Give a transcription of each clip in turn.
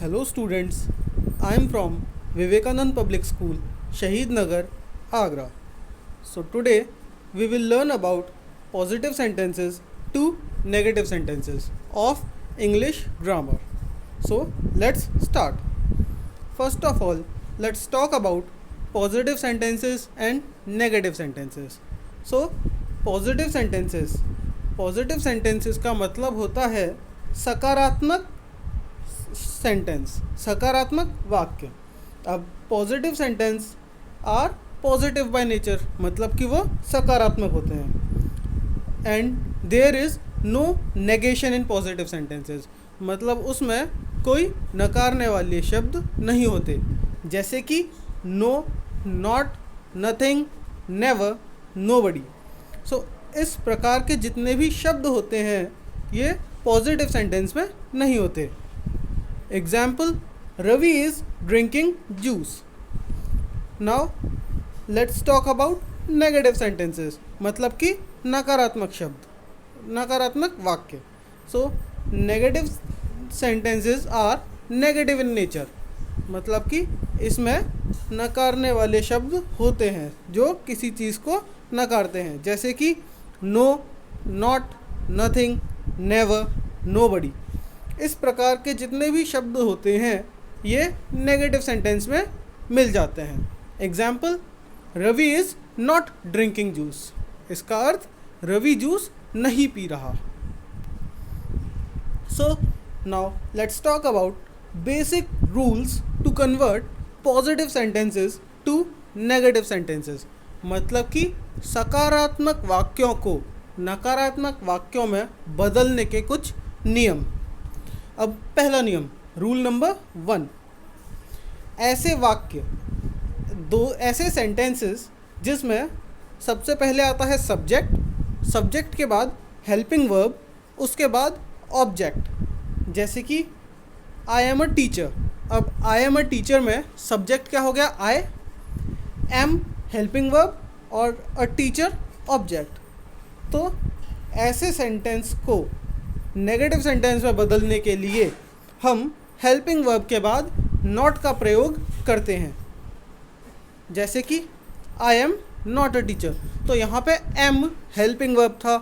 Hello students, I am from Vivekanand Public School, Shahid Nagar, Agra. So today we will learn about positive sentences to negative sentences of English grammar. So let's start. First of all, let's talk about positive sentences and negative sentences. So positive sentences का मतलब होता है सकारात्मक sentence, सकारात्मक वाक्य. अब positive sentence are positive by nature, मतलब कि वो सकारात्मक होते हैं. And there is no negation in positive sentences, मतलब उसमें कोई नकारने वाले शब्द नहीं होते, जैसे कि no, not, nothing, never, nobody. So इस प्रकार के जितने भी शब्द होते हैं ये पॉजिटिव सेंटेंस में नहीं होते. Example, Ravi is drinking juice. Now let's talk about negative sentences, मतलब कि नकारात्मक शब्द, नकारात्मक वाक्य. So negative sentences are negative in nature, मतलब कि इसमें नकारने वाले शब्द होते हैं जो किसी चीज़ को नकारते हैं, जैसे कि no, not, nothing, never, nobody. इस प्रकार के जितने भी शब्द होते हैं ये नेगेटिव सेंटेंस में मिल जाते हैं. Example, Ravi is not drinking juice. इसका अर्थ रवि जूस नहीं पी रहा. So now let's talk about basic rules to convert positive sentences to negative sentences, मतलब कि सकारात्मक वाक्यों को नकारात्मक वाक्यों में बदलने के कुछ नियम. अब पहला नियम, रूल नंबर 1, ऐसे वाक्य, ऐसे सेंटेंसेस जिसमें सबसे पहले आता है सब्जेक्ट, सब्जेक्ट के बाद हेल्पिंग वर्ब, उसके बाद ऑब्जेक्ट. जैसे कि आई एम अ टीचर. अब आई एम अ टीचर में सब्जेक्ट क्या हो गया, आई, एम हेल्पिंग वर्ब और अ टीचर ऑब्जेक्ट. तो ऐसे सेंटेंस को नेगेटिव सेंटेंस में बदलने के लिए हम हेल्पिंग वर्ब के बाद नॉट का प्रयोग करते हैं. जैसे कि I am not a teacher, तो यहाँ पे एम हेल्पिंग वर्ब था,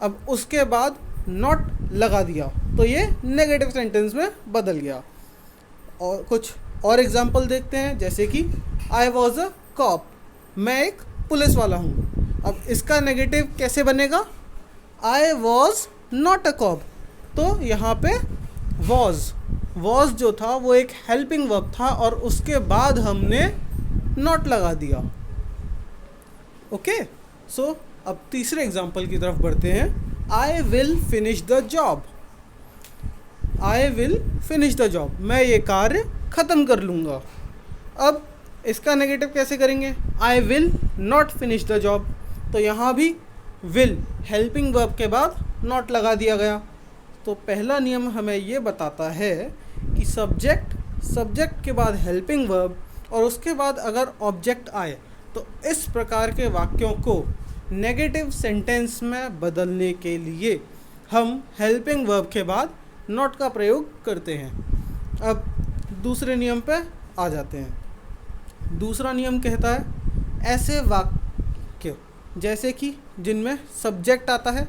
अब उसके बाद नॉट लगा दिया तो ये नेगेटिव सेंटेंस में बदल गया. और कुछ और एग्जांपल देखते हैं, जैसे कि आई वॉज अ कॉप, मैं एक पुलिस वाला हूँ. अब इसका नेगेटिव कैसे बनेगा, I was not a cop. तो यहाँ पे वॉज जो था वो एक हेल्पिंग वर्ब था और उसके बाद हमने नॉट लगा दिया. ओके, सो अब तीसरे एग्जांपल की तरफ बढ़ते हैं. I will finish the job. I will finish the job, मैं ये कार्य ख़त्म कर लूँगा. अब इसका नेगेटिव कैसे करेंगे, I will not finish the job. तो यहाँ भी विल हेल्पिंग वर्ब के बाद नॉट लगा दिया गया. तो पहला नियम हमें ये बताता है कि सब्जेक्ट के बाद हेल्पिंग वर्ब और उसके बाद अगर ऑब्जेक्ट आए तो इस प्रकार के वाक्यों को नेगेटिव सेंटेंस में बदलने के लिए हम हेल्पिंग वर्ब के बाद नॉट का प्रयोग करते हैं. अब दूसरे नियम पे आ जाते हैं. दूसरा नियम कहता है ऐसे वाक्य जैसे कि जिनमें सब्जेक्ट आता है,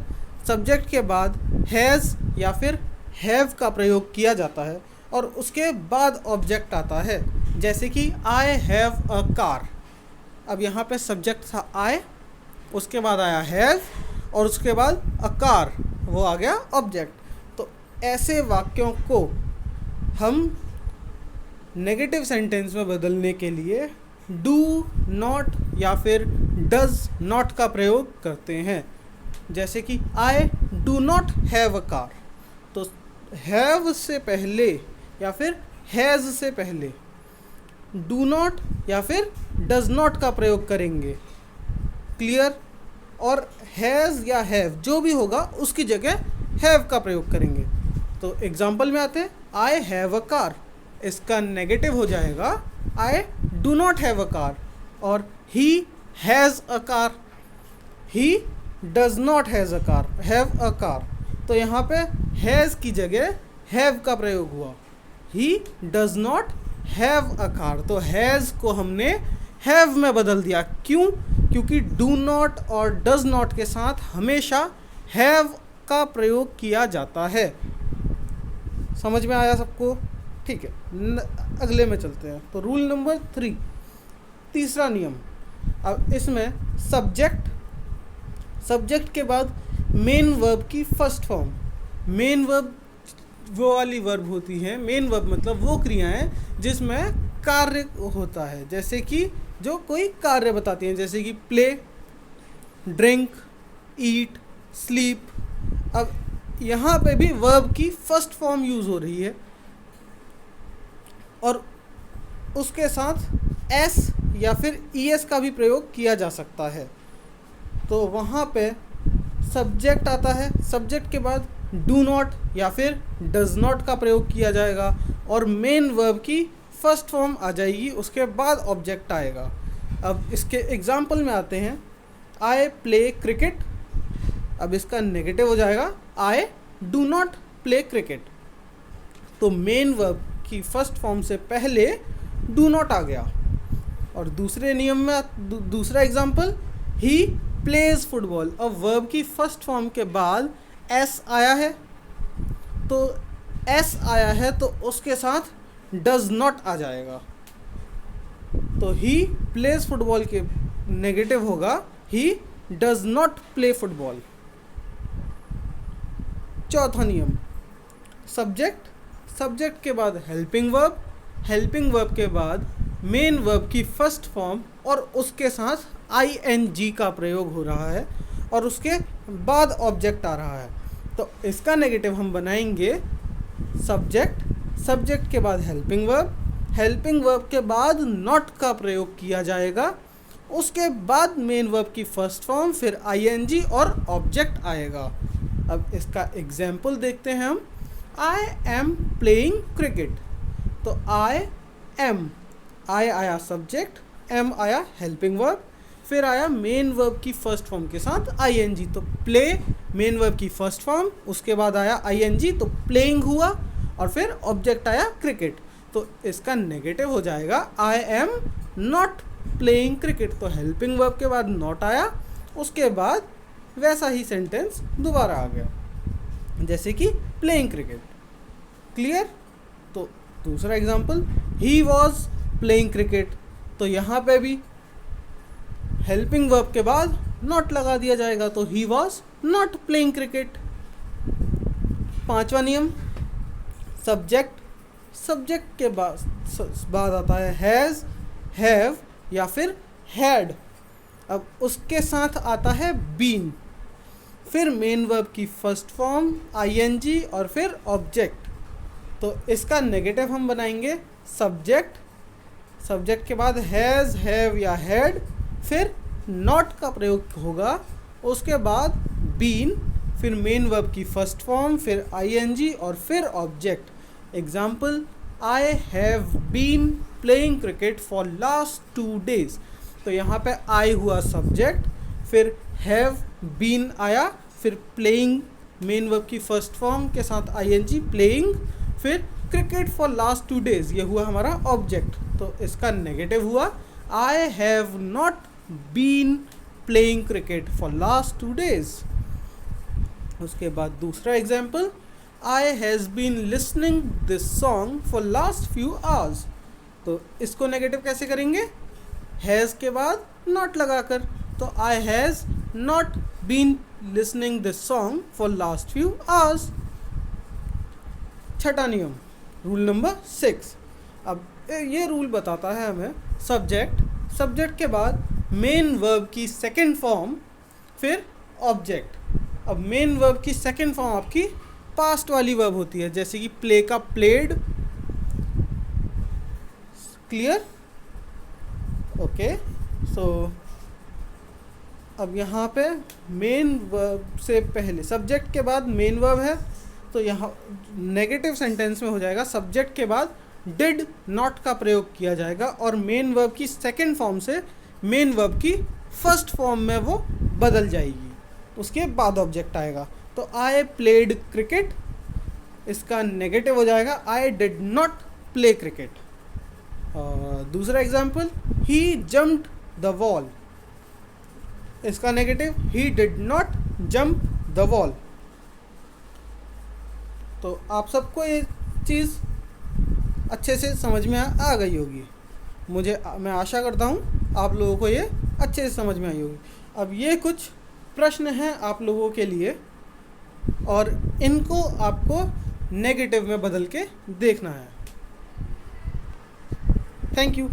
सब्जेक्ट के बाद हैज़ या फिर हैव का प्रयोग किया जाता है और उसके बाद ऑब्जेक्ट आता है, जैसे कि आई हैव अ कार. अब यहाँ पे सब्जेक्ट था आई, उसके बाद आया हैव और उसके बाद अ कार, वो आ गया ऑब्जेक्ट. तो ऐसे वाक्यों को हम नेगेटिव सेंटेंस में बदलने के लिए डू नॉट या फिर डज नॉट का प्रयोग करते हैं. जैसे कि आई do not have a car, तो हैव से पहले या फिर हैज़ से पहले डू नॉट या फिर डज नॉट का प्रयोग करेंगे. क्लियर? और हैज़ या हैव जो भी होगा उसकी जगह हैव का प्रयोग करेंगे. तो एग्जाम्पल में आते हैं, आई हैव अ कार. इसका नेगेटिव हो जाएगा I do not have a car. और he has a car, he does not have a car. तो यहाँ पे हैज़ की जगह हैव का प्रयोग हुआ. ही does not have a car, तो हैज़ को हमने हैव में बदल दिया। क्यों? क्योंकि डू नॉट और डज नॉट के साथ हमेशा हैव का प्रयोग किया जाता है। समझ में आया सबको? ठीक है, अगले में चलते हैं। तो रूल नंबर 3, तीसरा नियम। अब इसमें सब्जेक्ट के बाद मेन वर्ब की फर्स्ट फॉर्म। मेन वर्ब वो वाली वर्ब होती है, मेन वर्ब मतलब वो क्रियाएं जिसमें कार्य होता है, जैसे कि जो कोई कार्य बताती हैं, जैसे कि प्ले, ड्रिंक, ईट, स्लीप। अब यहाँ पे भी वर्ब की फर्स्ट फॉर्म यूज़ हो रही है और उसके साथ एस या फिर ईएस का भी प्रयोग किया जा सकता है। तो वहाँ पे सब्जेक्ट आता है, सब्जेक्ट के बाद डू नॉट या फिर डज नॉट का प्रयोग किया जाएगा और मेन वर्ब की फर्स्ट फॉर्म आ जाएगी, उसके बाद ऑब्जेक्ट आएगा। अब इसके एग्जाम्पल में आते हैं। आई प्ले क्रिकेट, अब इसका नेगेटिव हो जाएगा I do not play cricket. तो मेन वर्ब की फर्स्ट फॉर्म से पहले डू नॉट आ गया। और दूसरे नियम में दूसरा एग्जाम्पल, ही प्लेज फुटबॉल। अब वर्ब की फर्स्ट फॉर्म के बाद एस आया है, तो एस आया है तो उसके साथ डज नॉट आ जाएगा। तो ही प्लेज फुटबॉल के नेगेटिव होगा ही डज नॉट प्ले फुटबॉल। चौथा नियम, सब्जेक्ट के बाद हेल्पिंग वर्ब के बाद मेन वर्ब की फर्स्ट फॉर्म और उसके साथ आईएनजी का प्रयोग हो रहा है और उसके बाद ऑब्जेक्ट आ रहा है। तो इसका नेगेटिव हम बनाएंगे सब्जेक्ट के बाद हेल्पिंग वर्ब के बाद नॉट का प्रयोग किया जाएगा, उसके बाद मेन वर्ब की फर्स्ट फॉर्म, फिर आईएनजी और ऑब्जेक्ट आएगा। अब इसका एग्जाम्पल देखते हैं हम। आई एम प्लेइंग क्रिकेट, तो आई आया सब्जेक्ट, एम आया हेल्पिंग वर्ब, फिर आया मेन वर्ब की फर्स्ट फॉर्म के साथ आईएनजी। तो प्ले मेन वर्ब की फर्स्ट फॉर्म, उसके बाद आया आईएनजी, तो प्लेइंग हुआ और फिर ऑब्जेक्ट आया क्रिकेट। तो इसका नेगेटिव हो जाएगा I am not playing cricket. तो हेल्पिंग वर्ब के बाद नॉट आया, उसके बाद वैसा ही सेंटेंस दोबारा आ गया, जैसे कि प्लेइंग क्रिकेट। क्लियर? तो दूसरा example, he was playing cricket, तो यहाँ पे भी हेल्पिंग वर्ब के बाद नॉट लगा दिया जाएगा, तो he was not playing cricket. पांचवा नियम, सब्जेक्ट के बाद आता है हैज़, हैव या फिर हैड। अब उसके साथ आता है बीन, फिर मेन वर्ब की फर्स्ट फॉर्म, आईएनजी और फिर ऑब्जेक्ट। तो इसका नेगेटिव हम बनाएंगे सब्जेक्ट के बाद हैज़, हैव या हैड, फिर नॉट का प्रयोग होगा, उसके बाद बीन, फिर मेन वर्ब की फर्स्ट फॉर्म, फिर आईएनजी और फिर object. Example, I have been playing cricket for last 2 days। तो यहाँ पे आई हुआ सब्जेक्ट, फिर हैव बीन आया, फिर प्लेइंग मेन वर्ब की फर्स्ट फॉर्म के साथ आईएनजी प्लेइंग, फिर क्रिकेट फॉर लास्ट 2 days, ये हुआ हमारा ऑब्जेक्ट। तो इसका नेगेटिव हुआ I have not been playing cricket for last 2 days। उसके बाद दूसरा example, I has been listening this song for last few hours. तो इसको नेगेटिव कैसे करेंगे? हैज़ के बाद नॉट लगाकर, तो I has not been listening this song for last few hours. छठा नियम, रूल नंबर 6। अब ये रूल बताता है हमें सब्जेक्ट के बाद मेन वर्ब की सेकंड फॉर्म, फिर ऑब्जेक्ट। अब मेन वर्ब की सेकंड फॉर्म आपकी पास्ट वाली वर्ब होती है, जैसे कि प्ले का प्लेड। क्लियर? ओके, सो अब यहाँ पे मेन वर्ब से पहले सब्जेक्ट के बाद मेन वर्ब है, तो यहाँ नेगेटिव सेंटेंस में हो जाएगा सब्जेक्ट के बाद डिड नॉट का प्रयोग किया जाएगा और मेन वर्ब की सेकंड फॉर्म से मेन वर्ब की फर्स्ट फॉर्म में वो बदल जाएगी, उसके बाद ऑब्जेक्ट आएगा। तो आई प्लेड क्रिकेट, इसका नेगेटिव हो जाएगा I did not play cricket. दूसरा example, he jumped the wall, इसका negative he did not jump the wall. तो आप सबको ये चीज़ अच्छे से समझ में आ गई होगी। मैं आशा करता हूँ आप लोगों को ये अच्छे से समझ में आई होगी। अब ये कुछ प्रश्न हैं आप लोगों के लिए और इनको आपको नेगेटिव में बदल के देखना है। Thank you.